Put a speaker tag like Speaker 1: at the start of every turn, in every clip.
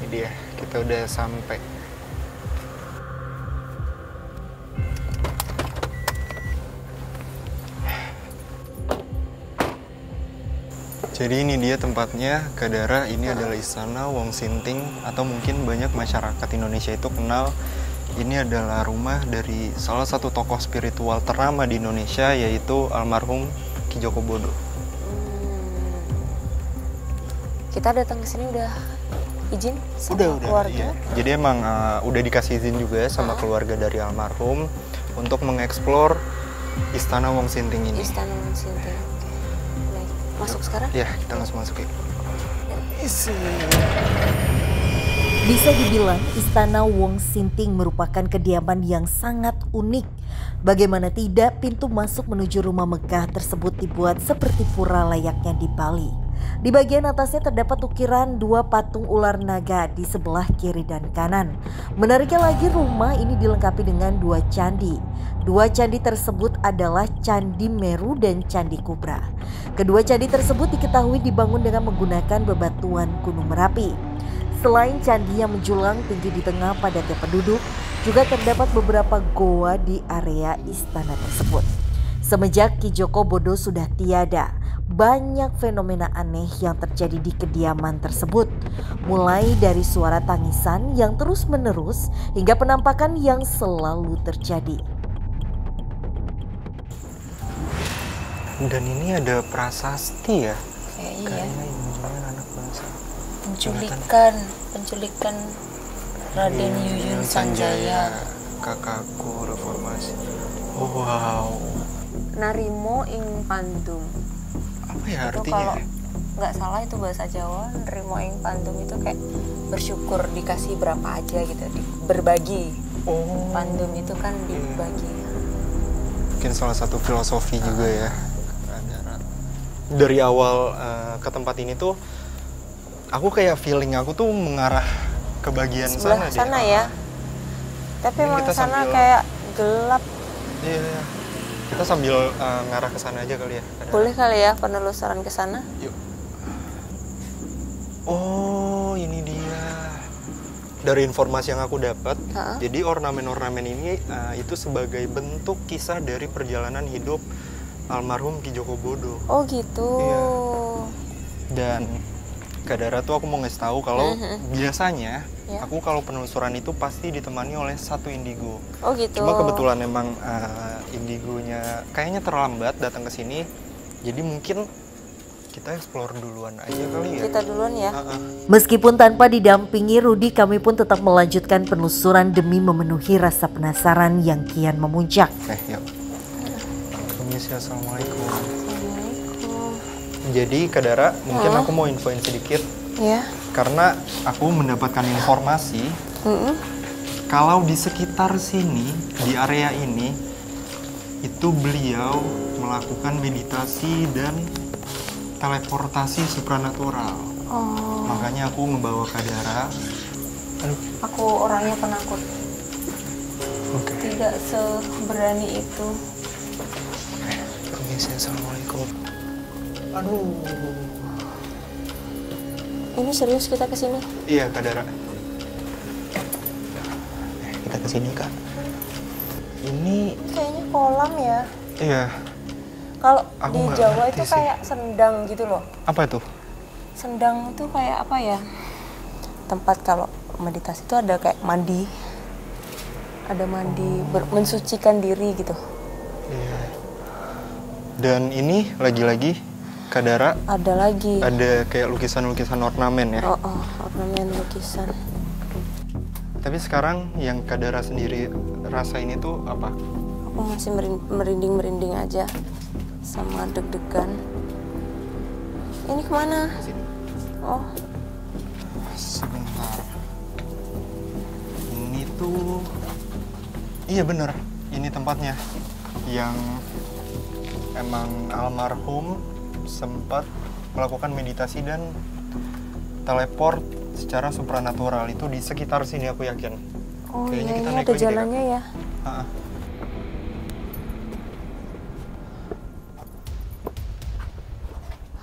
Speaker 1: Ini dia, kita udah sampai. Jadi ini dia tempatnya, Kak Dara. Ini adalah Istana Wong Sinting, atau mungkin banyak masyarakat Indonesia itu kenal. Ini adalah rumah dari salah satu tokoh spiritual ternama di Indonesia, yaitu almarhum Ki Joko Bodo.
Speaker 2: Kita datang ke sini udah izin sama keluarga?
Speaker 1: Iya. Jadi emang udah dikasih izin juga sama keluarga dari almarhum untuk mengeksplor Istana Wong Sinting ini.
Speaker 2: Istana Wong Sinting. Baik. Masuk sekarang?
Speaker 1: Ya, kita langsung masuk ya.
Speaker 3: Bisa dibilang Istana Wong Sinting merupakan kediaman yang sangat unik. Bagaimana tidak, pintu masuk menuju rumah megah tersebut dibuat seperti pura layaknya di Bali. Di bagian atasnya terdapat ukiran 2 patung ular naga di sebelah kiri dan kanan. Menariknya lagi, rumah ini dilengkapi dengan 2 candi. 2 candi tersebut adalah Candi Meru dan Candi Kubra. Kedua candi tersebut diketahui dibangun dengan menggunakan bebatuan Gunung Merapi. Selain candi yang menjulang tinggi di tengah padatnya penduduk, juga terdapat beberapa goa di area istana tersebut. Semenjak Ki Joko Bodo sudah tiada, banyak fenomena aneh yang terjadi di kediaman tersebut. Mulai dari suara tangisan yang terus-menerus hingga penampakan yang selalu terjadi.
Speaker 1: Dan ini ada prasasti ya?
Speaker 2: Kayaknya
Speaker 1: Kayaknya anak bangsa.
Speaker 2: penculikan Raden Yuyun Sanjaya.
Speaker 1: Kakakku reformasi. Oh, wow.
Speaker 2: Narimo ing Pandum.
Speaker 1: Apa ya
Speaker 2: Itu
Speaker 1: artinya?
Speaker 2: kalau nggak salah itu bahasa Jawa, Narimo ing Pandum itu kayak bersyukur dikasih berapa aja gitu, berbagi.
Speaker 1: Oh.
Speaker 2: Pandum itu kan dibagi.
Speaker 1: Mungkin salah satu filosofi juga ya. Dari awal ke tempat ini tuh, aku kayak feeling aku tuh mengarah ke bagian
Speaker 2: Sebelah sana
Speaker 1: deh.
Speaker 2: ya. Tapi
Speaker 1: Ini
Speaker 2: emang
Speaker 1: kita
Speaker 2: sana
Speaker 1: sambil-
Speaker 2: kayak gelap.
Speaker 1: Iya. Kita sambil ngarah ke sana aja kali ya.
Speaker 2: Boleh kali ya penelusuran ke sana?
Speaker 1: Yuk. Oh, ini dia. Dari informasi yang aku dapat, jadi ornamen-ornamen ini itu sebagai bentuk kisah dari perjalanan hidup almarhum Ki Joko Bodo.
Speaker 2: Oh gitu.
Speaker 1: Iya. Dan Kak Dara tuh aku mau ngasih tahu kalau biasanya aku kalau penelusuran itu pasti ditemani oleh satu indigo.
Speaker 2: Oh gitu.
Speaker 1: Cuma kebetulan emang indigonya kayaknya terlambat datang ke sini, jadi mungkin kita explore duluan aja kali ya.
Speaker 2: Kita duluan ya.
Speaker 3: Meskipun tanpa didampingi Rudi, kami pun tetap melanjutkan penelusuran demi memenuhi rasa penasaran yang kian memuncak.
Speaker 1: Yuk. Permisi, assalamualaikum.
Speaker 2: Assalamualaikum.
Speaker 1: Jadi Kak Dara, mungkin aku mau infoin sedikit.
Speaker 2: Ya.
Speaker 1: Karena aku mendapatkan informasi kalau di sekitar sini, di area ini, itu beliau melakukan meditasi dan teleportasi supranatural.
Speaker 2: Oh.
Speaker 1: Makanya aku membawa Kak Dara. Aduh.
Speaker 2: Aku orangnya penakut.
Speaker 1: Oke.
Speaker 2: Tidak seberani itu.
Speaker 1: Permisi, assalamualaikum. Aduh.
Speaker 2: Ini serius kita ke sini?
Speaker 1: Iya, Kak Dara. Kita ke sini, Kak. Ini
Speaker 2: Kayaknya kolam ya.
Speaker 1: iya.
Speaker 2: Kalau
Speaker 1: Aku
Speaker 2: di
Speaker 1: nggak
Speaker 2: Jawa
Speaker 1: ngerti
Speaker 2: itu
Speaker 1: sih.
Speaker 2: kayak sendang gitu loh.
Speaker 1: Apa itu?
Speaker 2: Sendang itu kayak apa ya? Tempat kalau meditasi itu ada kayak mandi. Ada mandi, mensucikan diri gitu.
Speaker 1: Iya. Dan ini lagi-lagi Kak Dara
Speaker 2: Ada lagi.
Speaker 1: ada kayak lukisan-lukisan ornamen ya.
Speaker 2: Oh, ornamen lukisan.
Speaker 1: Tapi sekarang yang Kak Dara sendiri rasain itu apa?
Speaker 2: Aku masih merinding-merinding aja. Sama deg-degan. Ini kemana?
Speaker 1: Sini.
Speaker 2: Oh,
Speaker 1: Sebentar. Ini tuh, iya bener, ini tempatnya yang emang almarhum sempat melakukan meditasi dan teleport secara supranatural. Itu di sekitar sini aku yakin.
Speaker 2: oh
Speaker 1: Kayaknya
Speaker 2: iya,
Speaker 1: kita
Speaker 2: ini
Speaker 1: naik
Speaker 2: ada
Speaker 1: lagi deh, Kak.
Speaker 2: jalannya ya.
Speaker 1: Ha-ha.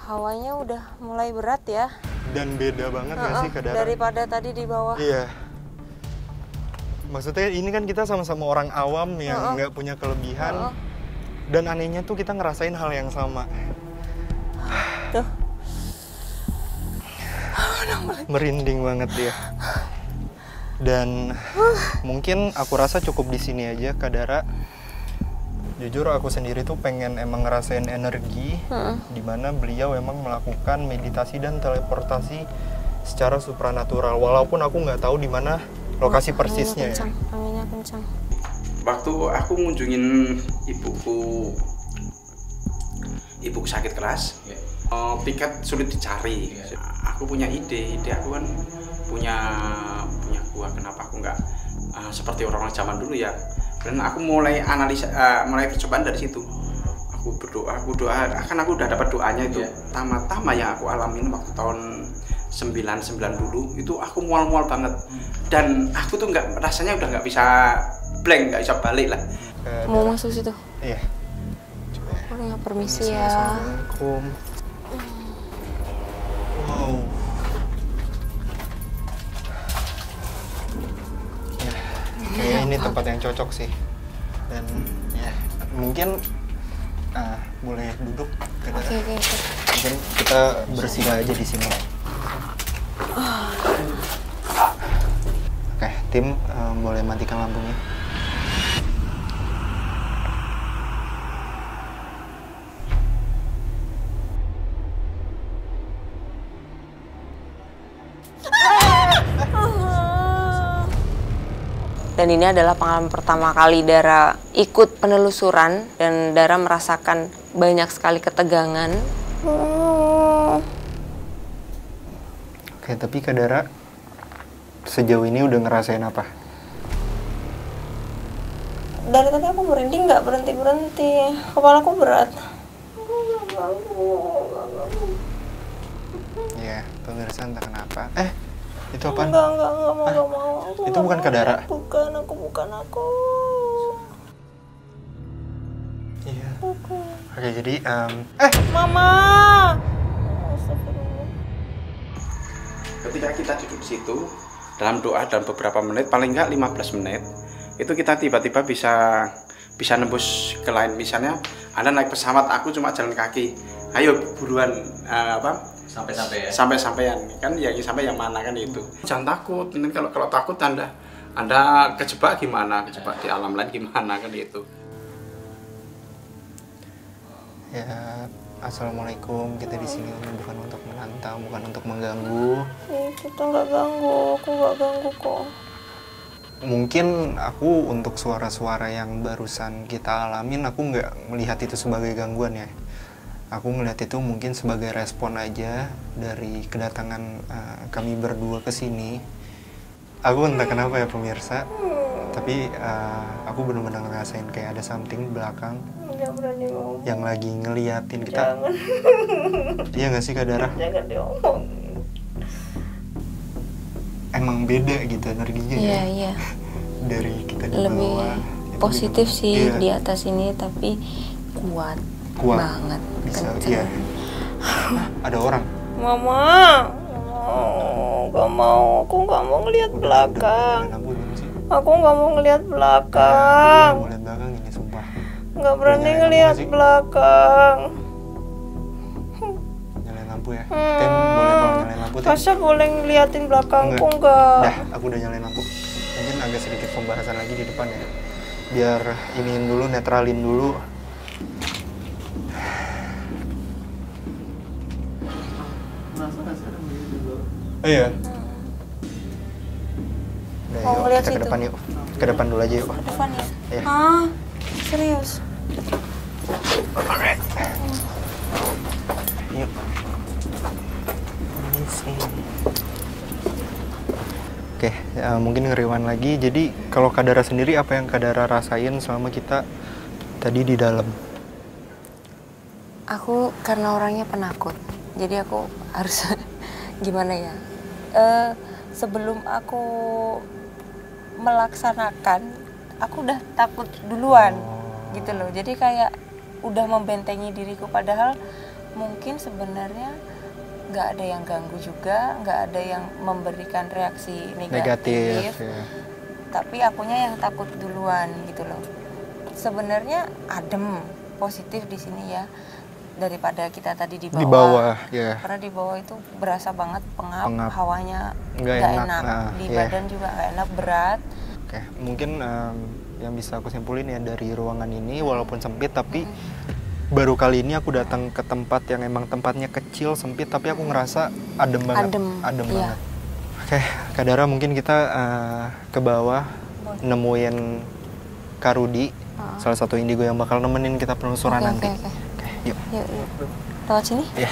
Speaker 2: Hawanya udah mulai berat ya.
Speaker 1: Dan beda banget nggak sih Kak Dara?
Speaker 2: Daripada tadi di bawah.
Speaker 1: Iya. Maksudnya ini kan kita sama-sama orang awam yang nggak punya kelebihan. Dan anehnya tuh kita ngerasain hal yang sama.
Speaker 2: Tuh.
Speaker 1: Merinding banget dia. Dan mungkin aku rasa cukup di sini aja Kak Dara. Jujur aku sendiri tuh pengen emang ngerasain energi dimana beliau emang melakukan meditasi dan teleportasi secara supranatural. Walaupun aku nggak tahu di mana lokasi persisnya ya.
Speaker 2: Anginnya kencang.
Speaker 4: Waktu aku ngunjungin ibuku sakit keras, tiket sulit dicari. Aku punya ide aku kan punya gua, kenapa aku nggak seperti orang-orang zaman dulu ya. Dan aku mulai analisa, mulai percobaan dari situ. Aku berdoa, kan aku udah dapat doanya itu. Tama-tama yang aku alamin waktu tahun 99 dulu itu aku mual-mual banget. Dan aku tuh rasanya udah nggak bisa blank, nggak bisa balik lah.
Speaker 2: Mau masuk situ?
Speaker 1: Iya.
Speaker 2: Boleh nggak, permisi ya.
Speaker 1: Assalamualaikum. Wow. Ya, kayaknya ini tempat yang cocok sih. Dan ya mungkin boleh duduk.
Speaker 2: Oke.
Speaker 1: Mungkin kita bersila aja di sini. Oke, tim boleh matikan lampunya.
Speaker 2: Dan ini adalah pengalaman pertama kali Dara ikut penelusuran dan Dara merasakan banyak sekali ketegangan.
Speaker 1: Oke, tapi Kak Dara sejauh ini udah ngerasain apa?
Speaker 2: Dari tadi aku merinding, nggak berhenti. Kepalaku berat.
Speaker 1: Ya, pemirsa entah kenapa. Itu apaan?
Speaker 2: Enggak mau.
Speaker 1: Itu bukan Kak Dara?
Speaker 2: Bukan aku.
Speaker 1: Iya. Oke, jadi
Speaker 2: Mama.
Speaker 4: Ketika kita duduk di situ dalam doa dalam beberapa menit, paling nggak 15 menit, itu kita tiba-tiba bisa nembus ke lain. Misalnya Anda naik pesawat, aku cuma jalan kaki. Ayo buruan sampai-sampean kan, yang sampai yang mana kan itu. Jangan takut. Ini kalau takut Anda kejebak gimana? Kejebak di alam lain gimana kan itu.
Speaker 1: ya, assalamualaikum. Kita di sini bukan untuk menantang, bukan untuk mengganggu.
Speaker 2: Kita nggak ganggu, aku nggak ganggu kok.
Speaker 1: Mungkin aku untuk suara-suara yang barusan kita alamin, aku nggak melihat itu sebagai gangguan ya. Aku ngeliat itu mungkin sebagai respon aja dari kedatangan kami berdua ke sini. Aku entah kenapa ya pemirsa, tapi aku benar-benar ngerasain kayak ada something belakang yang lagi ngeliatin kita.
Speaker 2: Jangan.
Speaker 1: Iya nggak sih Kak Dara?
Speaker 2: Jangan diomong.
Speaker 1: Emang beda gitu energinya ya.
Speaker 2: Iya.
Speaker 1: Dari kita di
Speaker 2: Lebih
Speaker 1: bawah.
Speaker 2: positif sih
Speaker 1: Iya.
Speaker 2: di atas ini, tapi kuat banget.
Speaker 1: Bisa,
Speaker 2: kenceng.
Speaker 1: iya. Ada orang.
Speaker 2: Mama, nggak mau. Aku nggak mau ngelihat belakang. Aku nggak mau ngelihat belakang.
Speaker 1: Mau lihat belakang ini sumpah.
Speaker 2: Nggak berani
Speaker 1: Nyalain
Speaker 2: ngelihat
Speaker 1: lampu nggak sih?
Speaker 2: belakang.
Speaker 1: Nyalain lampu ya. Tem, boleh tolong nyalain lampu Tem?
Speaker 2: Masa boleh ngeliatin belakangku
Speaker 1: Enggak.
Speaker 2: nggak?
Speaker 1: Dah, aku udah nyalain lampu. Mungkin agak sedikit pembahasan lagi di depan ya. Biar iniin dulu, netralin dulu. Iya. Udah,
Speaker 2: Mau
Speaker 1: yuk,
Speaker 2: ngeliat
Speaker 1: kita ke
Speaker 2: situ?
Speaker 1: depan yuk. Ke depan dulu aja yuk.
Speaker 2: Ke depan ya?
Speaker 1: Iya.
Speaker 2: Ah, serius?
Speaker 1: Alright. Yuk. Oke, mungkin ngeriwan lagi. Jadi kalau Kak Dara sendiri, apa yang Kak Dara rasain selama kita tadi di dalam?
Speaker 2: Aku karena orangnya penakut, jadi aku harus gimana ya? Sebelum aku melaksanakan, aku udah takut duluan, gitu loh. Jadi kayak udah membentengi diriku, padahal mungkin sebenarnya nggak ada yang ganggu juga, nggak ada yang memberikan reaksi
Speaker 1: Negatif.
Speaker 2: negatif.
Speaker 1: Ya.
Speaker 2: Tapi akunya yang takut duluan gitu loh. Sebenarnya adem, positif di sini ya, daripada kita tadi di bawah.
Speaker 1: Di bawah, ya.
Speaker 2: Karena di bawah itu berasa banget pengap. Hawanya
Speaker 1: Nggak
Speaker 2: nggak
Speaker 1: enak.
Speaker 2: enak,
Speaker 1: Nah,
Speaker 2: di
Speaker 1: iya.
Speaker 2: badan juga nggak enak, berat.
Speaker 1: Oke, mungkin yang bisa aku simpulin ya dari ruangan ini walaupun sempit tapi baru kali ini aku datang ke tempat yang emang tempatnya kecil, sempit tapi aku ngerasa adem banget.
Speaker 2: Adem, iya.
Speaker 1: Banget. Oke, Kak Dara mungkin kita ke bawah nemuin Kak Rudi, salah satu indigo yang bakal nemenin kita penelusuran nanti.
Speaker 2: Oke.
Speaker 1: Oke, yuk.
Speaker 2: Yuk. Lewat sini?
Speaker 1: Ya.